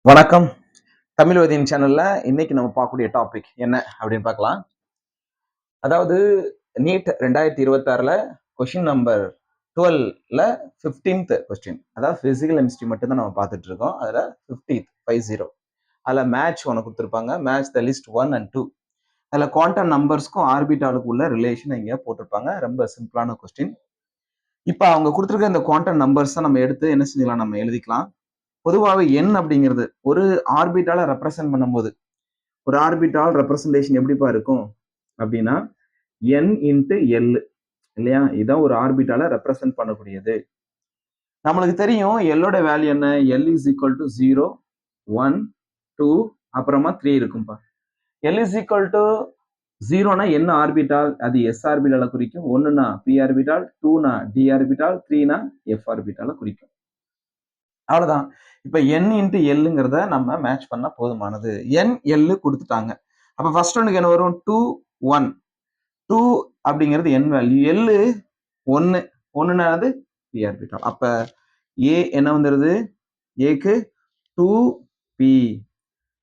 வணக்கம். தமிழ்வதியின் சேனல்ல இன்னைக்கு நம்ம பார்க்கக்கூடிய டாபிக் என்ன அப்படின்னு பார்க்கலாம். அதாவது நீட் 2026ல கொஸ்டின் நம்பர் 12ல 15th கொஸ்டின், அதாவது பிசிக்கல் கெமிஸ்ட்ரி மட்டும் தான் நம்ம பார்த்துட்டு இருக்கோம். அதுல 50th 50 அதுல மேட்ச் ஒன்று கொடுத்துருப்பாங்க. Match the list 1 and 2. அதுல குவாண்டம் நம்பர்ஸ்க்கும் ஆர்பிட்டாலுக்கும் உள்ள ரிலேஷன் இங்க போட்டிருப்பாங்க. ரொம்ப சிம்பிளான கொஸ்டின். இப்போ அவங்க கொடுத்துருக்க இந்த குவாண்டம் நம்பர்ஸ் நம்ம எடுத்து என்ன செஞ்சலாம், நம்ம எழுதிக்கலாம். பொதுவாகவே என் அப்படிங்கிறது ஒரு ஆர்பிட்டால ரெப்ரசென்ட் பண்ணும்போது, ஒரு ஆர்பிட்டால் ரெப்ரசன்டேஷன் எப்படிப்பா இருக்கும் அப்படின்னா n இன்ட்டு எல் இல்லையா? இதான் ஒரு ஆர்பிட்டால ரெப்ரசென்ட் பண்ணக்கூடியது. நம்மளுக்கு தெரியும் எல்லோட வேல்யூ என்ன? எல் இஸ் ஈக்குவல் டு 0, 1, 2, அப்புறமா 3 இருக்கும்பா. எல் இஸ் ஈக்குவல் டு 0னா என்ன ஆர்பிட்டால்? அது எஸ் ஆர்பிட்டால குறிக்கும். 1னா பி ஆர்பிட்டால், 2னா டி ஆர்பிட்டால், 3னா எஃப் ஆர்பிட்டால குறிக்கும். அவ்வளவுதான். இப்ப n இன்ட்டு எல்லுங்கிறத நம்ம மேட்ச் பண்ணா போதுமானது. n எல்லு கொடுத்துட்டாங்க. அப்ப ஃபர்ஸ்ட் ஒன்னுக்கு என்ன வரும்? 2, 1. 2 அப்படிங்கிறது n வேல்யூ. எல்லு 1. 1னாது பி ஆர்பிட்டால். அப்ப ஏ என்ன வந்துருது? ஏக்கு 2p.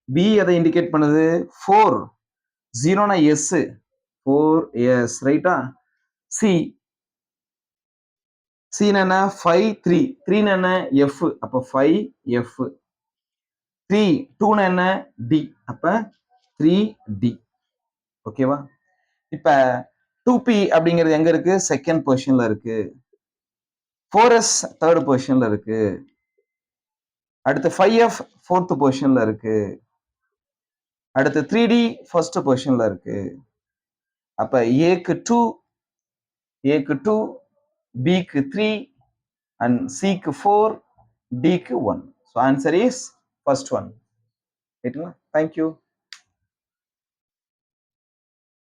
பி எதை இண்டிகேட் பண்ணுது? 4. 0னா எஸ். 4s ரைட்டா? சி சீனா என்ன? 5, 3. 3னா என்ன? எஃப். அப்ப 5f. 3, 2னா என்ன? டி. அப்ப 3d. ஓகேவா? இப்ப 2p அப்படிங்கிறது எங்க இருக்கு? செகண்ட் பொசிஷன்ல இருக்கு. 4s தேர்ட் பொசிஷன்ல இருக்கு. அடுத்து 5f ஃபோர்த் பொசிஷன்ல இருக்கு. அடுத்து 3d ஃபர்ஸ்ட் பொசிஷன்ல இருக்கு. அப்ப ஏக்கு 2, ஏக்கு 2, பிக்கு 3 அண்ட் சிக்கு 4, டிக்கு 1. So answer is first one. ரைட்டுங்களா? தேங்க்யூ.